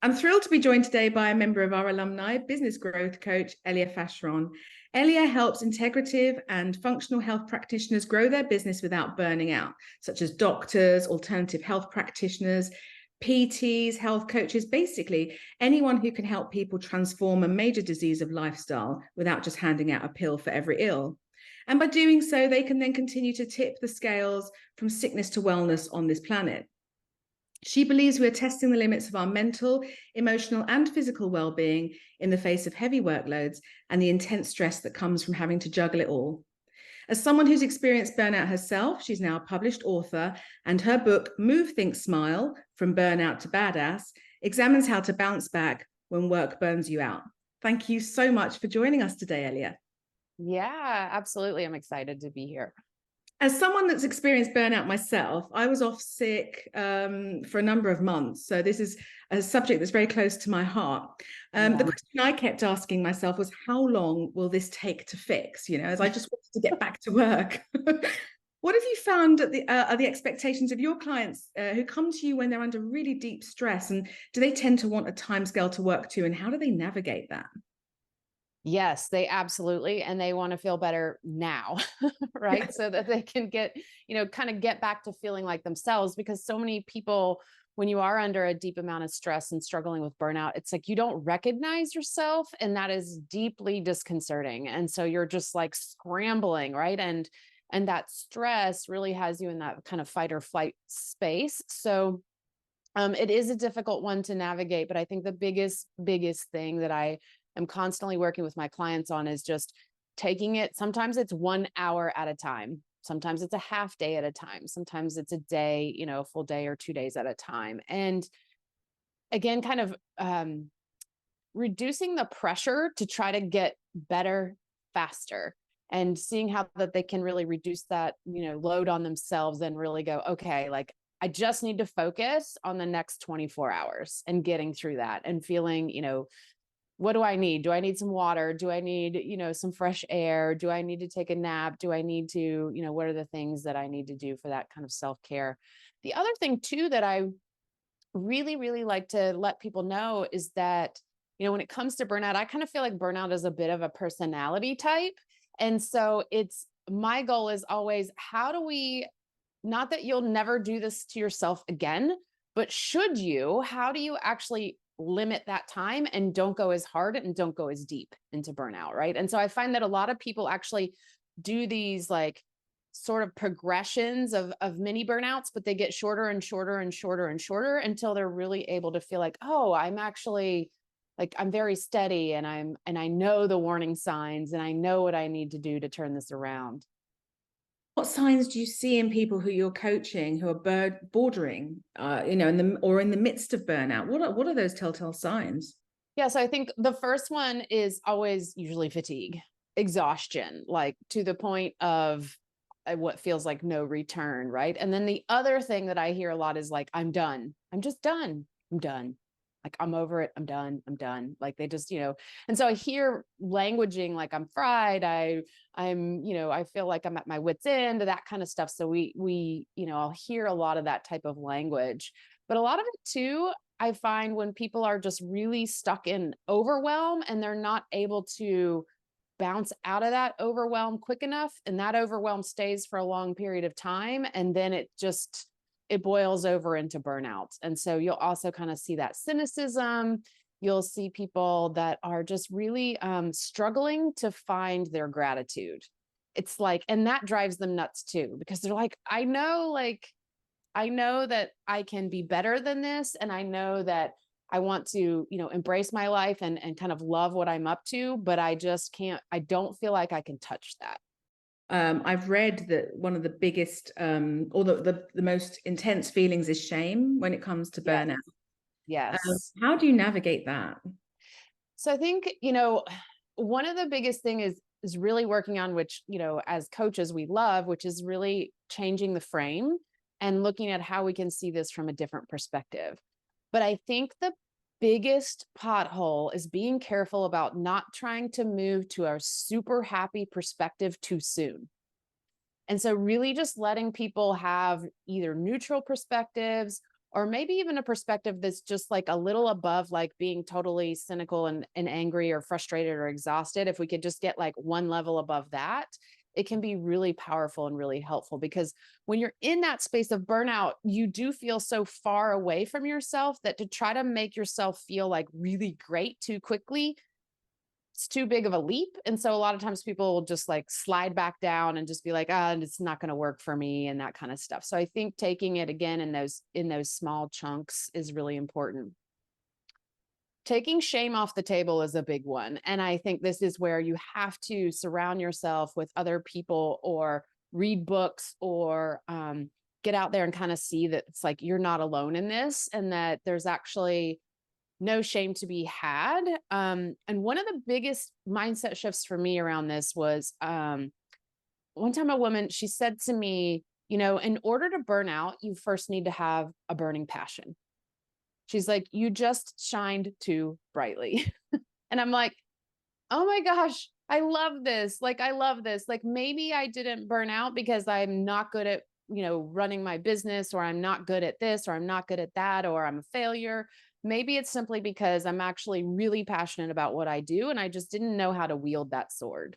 I'm thrilled to be joined today by a member of our alumni, business growth coach, Eléa Faucheron. Eléa helps integrative and functional health practitioners grow their business without burning out, such as doctors, alternative health practitioners, PTs, health coaches, basically anyone who can help people transform a major disease of lifestyle without just handing out a pill for every ill. And by doing so, they can then continue to tip the scales from sickness to wellness on this planet. She believes we are testing the limits of our mental, emotional, and physical well-being in the face of heavy workloads and the intense stress that comes from having to juggle it all. As someone who's experienced burnout herself, she's now a published author, and her book, Move, Think, Smile, From Burnout to Badass, examines how to bounce back when work burns you out. Thank you so much for joining us today, Eléa. Yeah, absolutely. I'm excited to be here. As someone that's experienced burnout myself, I was off sick for a number of months. So this is a subject that's very close to my heart. The question I kept asking myself was, how long will this take to fix? You know, as I just wanted to get back to work. What have you found are the expectations of your clients who come to you when they're under really deep stress? And do they tend to want a timescale to work to? And how do they navigate that? Yes, they absolutely. And they want to feel better now, right? So that they can get, kind of get back to feeling like themselves, because so many people, when you are under a deep amount of stress and struggling with burnout, it's like you don't recognize yourself, and that is deeply disconcerting. And so you're just like scrambling, right? And that stress really has you in that kind of fight or flight space. So it is a difficult one to navigate, but I think the biggest thing that I am constantly working with my clients on is just taking it. Sometimes it's 1 hour at a time. Sometimes it's a half day at a time. Sometimes it's a day, a full day or 2 days at a time. And again, kind of reducing the pressure to try to get better faster, and seeing how that they can really reduce that, load on themselves, and really go, okay, like I just need to focus on the next 24 hours and getting through that and feeling, what do I need? Do I need some water? Do I need, some fresh air? Do I need to take a nap? Do I need to, what are the things that I need to do for that kind of self-care? The other thing too, that I really, really like to let people know is that, when it comes to burnout, I kind of feel like burnout is a bit of a personality type. And so my goal is always, how do we, not that you'll never do this to yourself again, but should you, how do you actually limit that time and don't go as hard and don't go as deep into burnout, right? And so I find that a lot of people actually do these like sort of progressions of mini burnouts, but they get shorter and shorter and shorter and shorter until they're really able to feel like, oh, I'm actually like, I'm very steady, and I know the warning signs, and I know what I need to do to turn this around. What signs do you see in people who you're coaching who are bordering, in the midst of burnout? What are those telltale signs? Yeah, so I think the first one is always usually fatigue, exhaustion, like to the point of what feels like no return, right? And then the other thing that I hear a lot is like, I'm done. I'm just done. I'm done. Like, I'm over it. I'm done. I'm done. Like they just, and so I hear languaging like I'm fried. I feel like I'm at my wit's end, that kind of stuff. So I'll hear a lot of that type of language, but a lot of it too, I find when people are just really stuck in overwhelm and they're not able to bounce out of that overwhelm quick enough, and that overwhelm stays for a long period of time, and then it boils over into burnout. And so you'll also kind of see that cynicism. You'll see people that are just really struggling to find their gratitude. It's like, and that drives them nuts too, because they're like, I know that I can be better than this. And I know that I want to, embrace my life and kind of love what I'm up to, but I just can't, I don't feel like I can touch that. I've read that one of the biggest or the most intense feelings is shame when it comes to burnout. Yes. How do you navigate that? So I think, one of the biggest thing is really working on, which, as coaches we love, which is really changing the frame and looking at how we can see this from a different perspective. But I think the biggest pothole is being careful about not trying to move to a super happy perspective too soon. And so really just letting people have either neutral perspectives or maybe even a perspective that's just like a little above like being totally cynical and angry or frustrated or exhausted. If we could just get like one level above that, it can be really powerful and really helpful, because when you're in that space of burnout, you do feel so far away from yourself that to try to make yourself feel like really great too quickly, it's too big of a leap. And so a lot of times people will just like slide back down and just be like, ah, it's not going to work for me and that kind of stuff. So I think taking it again in those small chunks is really important. Taking shame off the table is a big one. And I think this is where you have to surround yourself with other people or read books or get out there and kind of see that it's like you're not alone in this, and that there's actually no shame to be had. And one of the biggest mindset shifts for me around this was one time a woman, she said to me, you know, in order to burn out, you first need to have a burning passion. She's like, you just shined too brightly. And I'm like, oh my gosh, I love this. Like, I love this. Like, maybe I didn't burn out because I'm not good at, you know, running my business, or I'm not good at this, or I'm not good at that, or I'm a failure. Maybe it's simply because I'm actually really passionate about what I do, and I just didn't know how to wield that sword.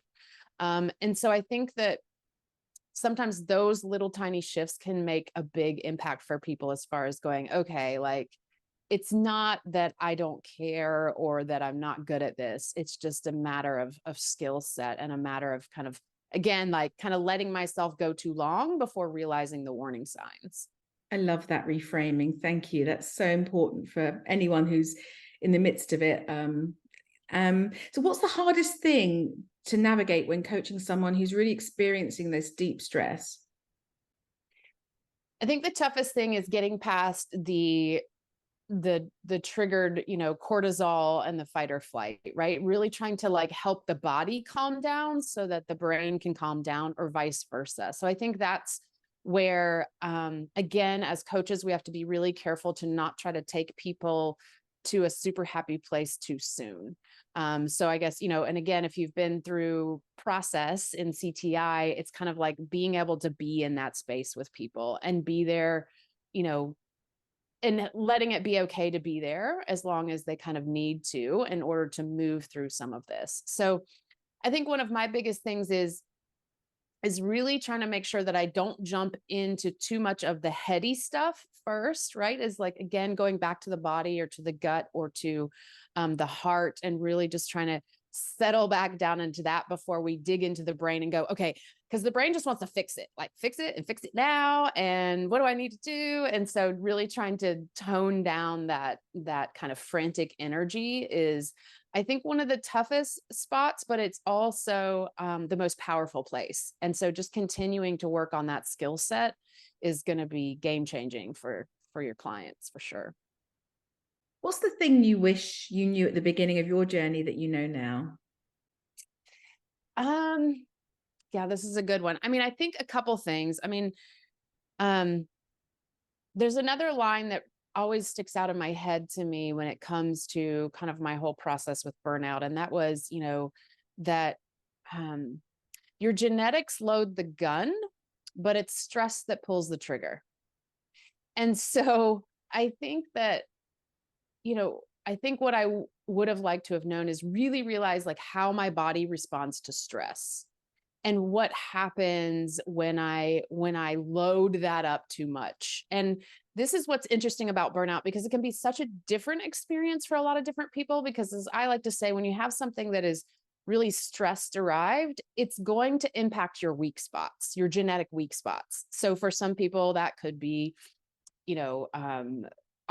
And so I think that sometimes those little tiny shifts can make a big impact for people, as far as going, okay, like, it's not that I don't care or that I'm not good at this. It's just a matter of skill set, and a matter of kind of, again, like kind of letting myself go too long before realizing the warning signs. I love that reframing. Thank you. That's so important for anyone who's in the midst of it. So what's the hardest thing to navigate when coaching someone who's really experiencing this deep stress? I think the toughest thing is getting past the triggered, you know, cortisol and the fight or flight, right? Really trying to like help the body calm down so that the brain can calm down, or vice versa. So I think that's where, again, as coaches, we have to be really careful to not try to take people to a super happy place too soon. So I guess, you know, and again, if you've been through process in CTI, it's kind of like being able to be in that space with people and be there, you know, and letting it be okay to be there as long as they kind of need to in order to move through some of this. So I think one of my biggest things is really trying to make sure that I don't jump into too much of the heady stuff first, right? Is like, again, going back to the body or to the gut or to the heart, and really just trying to settle back down into that before we dig into the brain and go, okay, because the brain just wants to fix it, like fix it and fix it now. And what do I need to do? And so really trying to tone down that kind of frantic energy is, I think, one of the toughest spots, but it's also the most powerful place. And so just continuing to work on that skill set is going to be game changing for your clients, for sure. What's the thing you wish you knew at the beginning of your journey that you know now? Yeah, this is a good one. I mean, I think a couple things. I mean, um, there's another line that always sticks out in my head to me when it comes to kind of my whole process with burnout. And that was, you know, that your genetics load the gun, but it's stress that pulls the trigger. And so I think that, you know, I think what I would have liked to have known is really realize like how my body responds to stress, and what happens when I load that up too much. And this is what's interesting about burnout, because it can be such a different experience for a lot of different people. Because, as I like to say, when you have something that is really stress derived, it's going to impact your weak spots, your genetic weak spots. So for some people that could be, you know,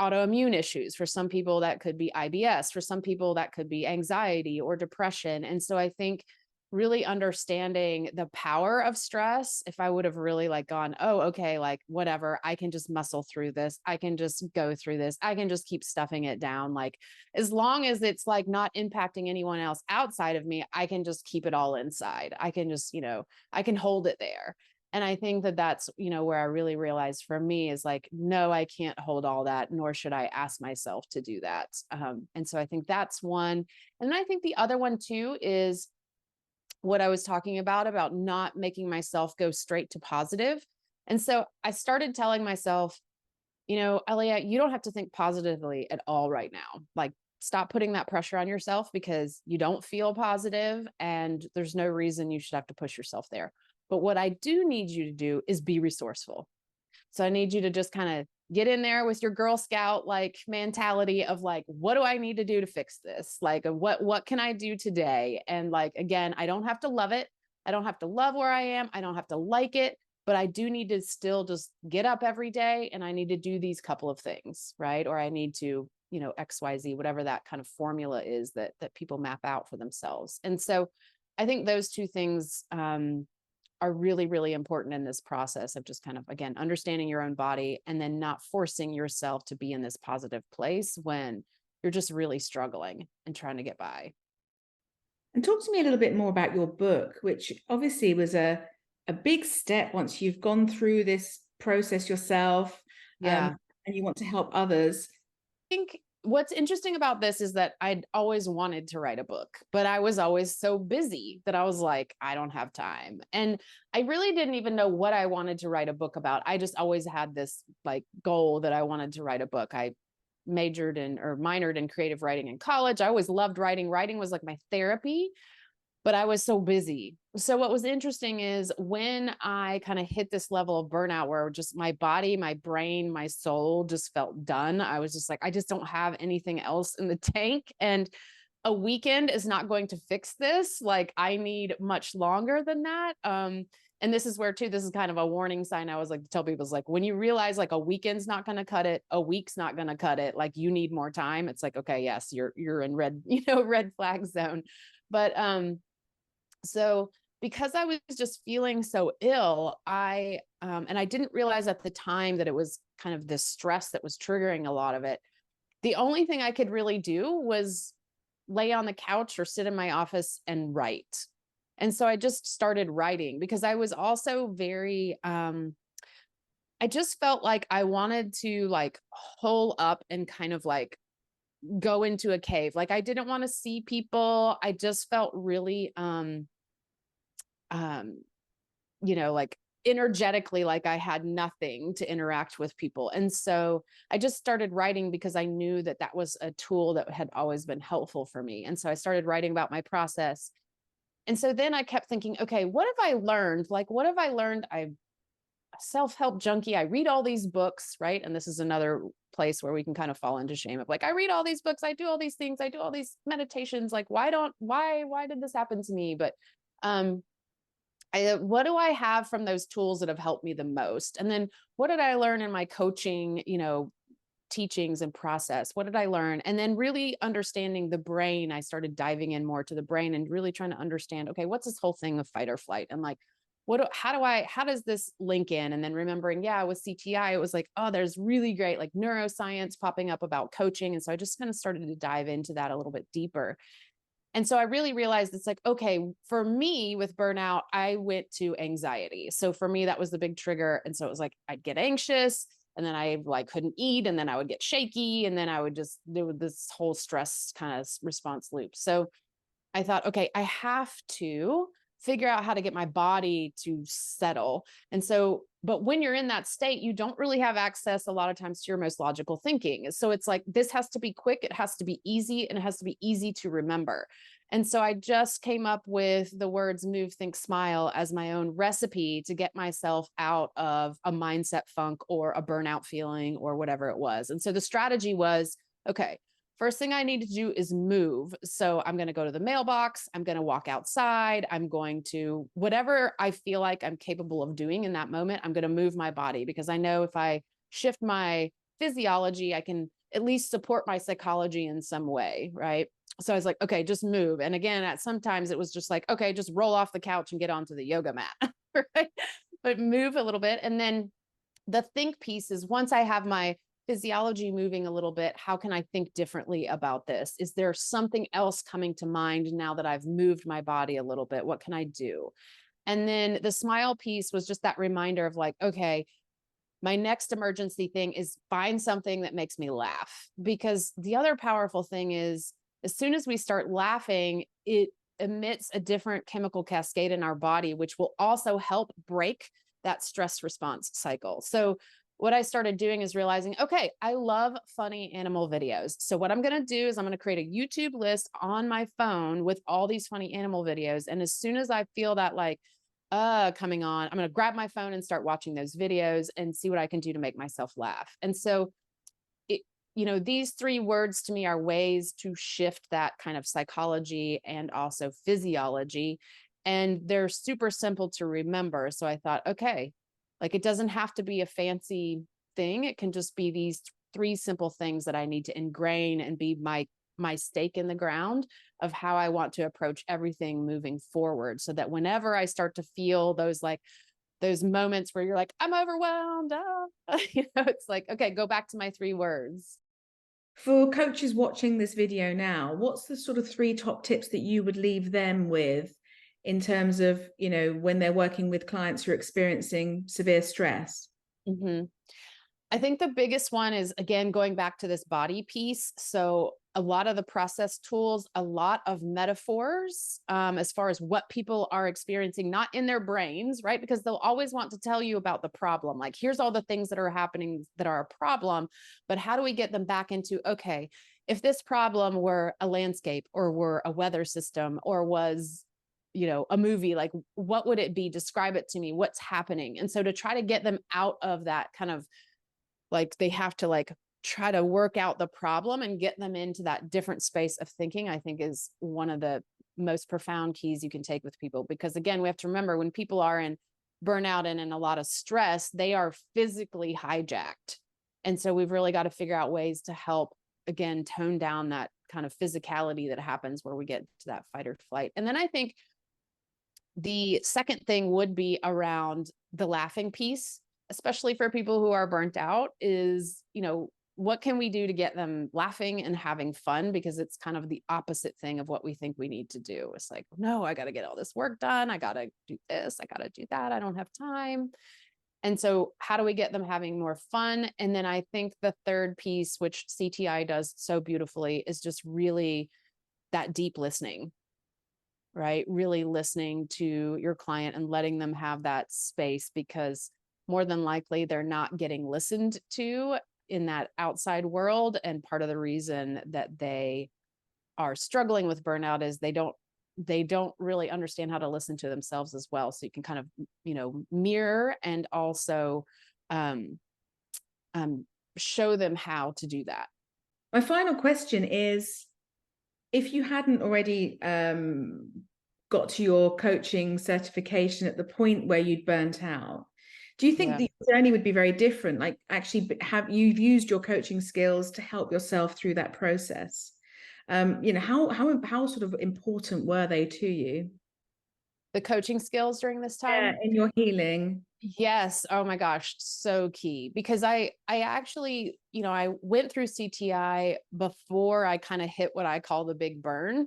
autoimmune issues. For some people that could be IBS. For some people that could be anxiety or depression. And so I think really understanding the power of stress, if I would have really like gone, oh, okay, like whatever, I can just muscle through this. I can just go through this. I can just keep stuffing it down. Like, as long as it's like not impacting anyone else outside of me, I can just keep it all inside. I can just, you know, I can hold it there. And I think that that's, you know, where I really realized for me is like, no, I can't hold all that, nor should I ask myself to do that. And so I think that's one. And then I think the other one too is what I was talking about not making myself go straight to positive. And so I started telling myself, Eléa, you don't have to think positively at all right now. Like, stop putting that pressure on yourself because you don't feel positive and there's no reason you should have to push yourself there. But what I do need you to do is be resourceful. So I need you to just kind of get in there with your Girl Scout like mentality of like, what do I need to do to fix this? Like, what can I do today? And like, again, I don't have to love it. I don't have to love where I am. I don't have to like it, but I do need to still just get up every day and I need to do these couple of things, right? Or I need to, XYZ, whatever that kind of formula is that people map out for themselves. And so I think those two things are really, really important in this process of just kind of, again, understanding your own body and then not forcing yourself to be in this positive place when you're just really struggling and trying to get by. And talk to me a little bit more about your book, which obviously was a big step once you've gone through this process yourself, Yeah. and you want to help others. I think what's interesting about this is that I'd always wanted to write a book, but I was always so busy that I was like, I don't have time. And I really didn't even know what I wanted to write a book about. I just always had this like goal that I wanted to write a book. I minored in creative writing in college. I always loved writing. Writing was like my therapy, but I was so busy. So what was interesting is when I kind of hit this level of burnout where just my body, my brain, my soul just felt done. I was just like, I just don't have anything else in the tank. And a weekend is not going to fix this. Like, I need much longer than that. And this is where too, this is kind of a warning sign. I always like to tell people is like, when you realize like a weekend's not going to cut it, a week's not going to cut it, like you need more time. It's like, okay, yes, you're in red, red flag zone. But, so because I was just feeling so ill, and I didn't realize at the time that it was kind of this stress that was triggering a lot of it. The only thing I could really do was lay on the couch or sit in my office and write. And so I just started writing because I was also very, I just felt like I wanted to like hole up and kind of like go into a cave. Like, I didn't want to see people. I just felt really, like energetically, like I had nothing to interact with people. And so I just started writing because I knew that that was a tool that had always been helpful for me. And so I started writing about my process. And so then I kept thinking, okay, what have I learned? Like, what have I learned? I'm a self-help junkie. I read all these books, right? And this is another place where we can kind of fall into shame of like, I read all these books, I do all these things, I do all these meditations. Like, why did this happen to me? But, what do I have from those tools that have helped me the most? And then what did I learn in my coaching, teachings and process? What did I learn? And then really understanding the brain, I started diving in more to the brain and really trying to understand, okay, what's this whole thing of fight or flight? And like, how does this link in? And then remembering, yeah, with CTI, it was like, oh, there's really great like neuroscience popping up about coaching. And so I just kind of started to dive into that a little bit deeper. And so I really realized it's like, okay, for me with burnout, I went to anxiety. So for me, that was the big trigger. And so it was like, I'd get anxious and then I like couldn't eat and then I would get shaky. And then I would just do this whole stress kind of response loop. So I thought, okay, I have to figure out how to get my body to settle. And so, but when you're in that state, you don't really have access a lot of times to your most logical thinking. So it's like, this has to be quick, it has to be easy, and it has to be easy to remember. And so I just came up with the words move, think, smile as my own recipe to get myself out of a mindset funk or a burnout feeling or whatever it was. And so the strategy was, okay, first thing I need to do is move. So I'm going to go to the mailbox. I'm going to walk outside. I'm going to whatever I feel like I'm capable of doing in that moment. I'm going to move my body because I know if I shift my physiology, I can at least support my psychology in some way. Right. So I was like, okay, just move. And again, sometimes it was just like, okay, just roll off the couch and get onto the yoga mat. Right. But move a little bit. And then the think piece is once I have my physiology moving a little bit, how can I think differently about this? Is there something else coming to mind now that I've moved my body a little bit? What can I do? And then the smile piece was just that reminder of like, okay, my next emergency thing is find something that makes me laugh. Because the other powerful thing is as soon as we start laughing, it emits a different chemical cascade in our body, which will also help break that stress response cycle. So what I started doing is realizing, okay, I love funny animal videos. So what I'm going to do is I'm going to create a YouTube list on my phone with all these funny animal videos. And as soon as I feel that like, coming on, I'm going to grab my phone and start watching those videos and see what I can do to make myself laugh. And so these 3 words to me are ways to shift that kind of psychology and also physiology. And they're super simple to remember. So I thought, okay, like it doesn't have to be a fancy thing. It can just be these 3 simple things that I need to ingrain and be my stake in the ground of how I want to approach everything moving forward. So that whenever I start to feel those moments where you're like, I'm overwhelmed, it's like, okay, go back to my 3 words. For coaches watching this video now, what's the sort of 3 top tips that you would leave them with in terms of, when they're working with clients who are experiencing severe stress? Mm-hmm. I think the biggest one is, again, going back to this body piece. So a lot of the process tools, a lot of metaphors, as far as what people are experiencing, not in their brains, right? Because they'll always want to tell you about the problem. Like, here's all the things that are happening that are a problem, but how do we get them back into, okay, if this problem were a landscape or were a weather system or was, a movie, like what would it be? Describe it to me. What's happening? And so to try to get them out of that kind of, like they have to like try to work out the problem and get them into that different space of thinking, I think is one of the most profound keys you can take with people. Because again, we have to remember when people are in burnout and in a lot of stress, they are physically hijacked. And so we've really got to figure out ways to help, again, tone down that kind of physicality that happens where we get to that fight or flight. And then I think the second thing would be around the laughing piece, especially for people who are burnt out, is, what can we do to get them laughing and having fun? Because it's kind of the opposite thing of what we think we need to do. It's like, no, I got to get all this work done. I got to do this. I got to do that. I don't have time. And so how do we get them having more fun? And then I think the third piece, which CTI does so beautifully, is just really that deep listening, right? Really listening to your client and letting them have that space, because more than likely they're not getting listened to in that outside world. And part of the reason that they are struggling with burnout is they don't really understand how to listen to themselves as well. So you can kind of, mirror and also show them how to do that. My final question is, if you hadn't already got to your coaching certification at the point where you'd burnt out, do you think the journey would be very different? Like, actually, you've used your coaching skills to help yourself through that process? How sort of important were they to you? The coaching skills during this time? Yeah, in your healing. Yes. Oh my gosh. So key, because I actually, I went through CTI before I kind of hit what I call the big burn.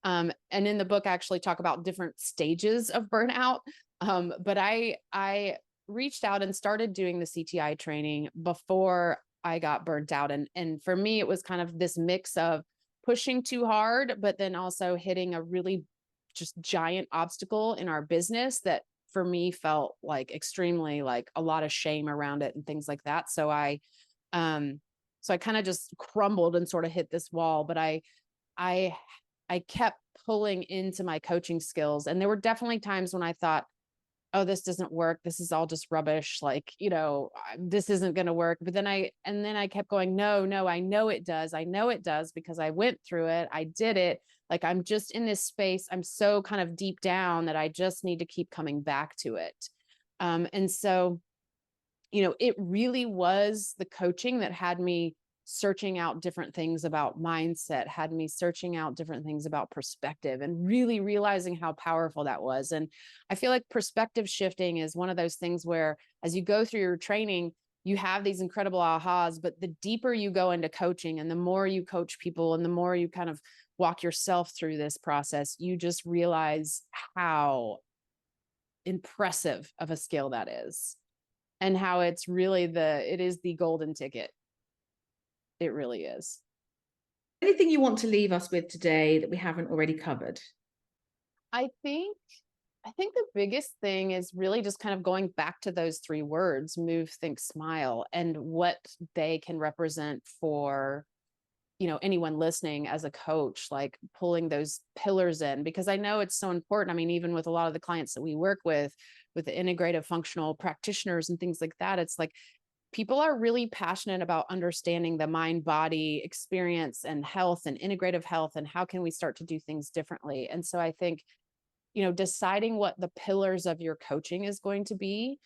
And in the book, I actually talk about different stages of burnout. But I reached out and started doing the CTI training before I got burnt out. And for me, it was kind of this mix of pushing too hard, but then also hitting a really just giant obstacle in our business that for me felt like extremely, like a lot of shame around it and things like that. So I kind of just crumbled and sort of hit this wall, but I kept pulling into my coaching skills. And there were definitely times when I thought, oh, this doesn't work. This is all just rubbish. Like, this isn't going to work. But then I kept going, no, I know it does. I know it does because I went through it. I did it. Like, I'm just in this space. I'm so kind of deep down that I just need to keep coming back to it. And so, it really was the coaching that had me searching out different things about mindset, had me searching out different things about perspective, and really realizing how powerful that was. And I feel like perspective shifting is one of those things where, as you go through your training, you have these incredible ahas, but the deeper you go into coaching and the more you coach people and the more you kind of walk yourself through this process, you just realize how impressive of a skill that is, and how it's really it is the golden ticket. It really is. Anything you want to leave us with today that we haven't already covered? I think I think the biggest thing is really just kind of going back to those three words: move, think, smile, and what they can represent for, anyone listening as a coach, like pulling those pillars in, because I know it's so important. I mean, even with a lot of the clients that we work with the integrative functional practitioners and things like that, it's like people are really passionate about understanding the mind body experience and health and integrative health, and how can we start to do things differently. And so I think, deciding what the pillars of your coaching is going to be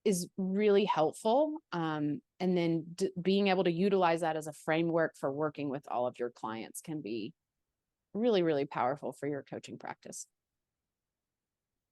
is really helpful. And then being able to utilize that as a framework for working with all of your clients can be really, really powerful for your coaching practice.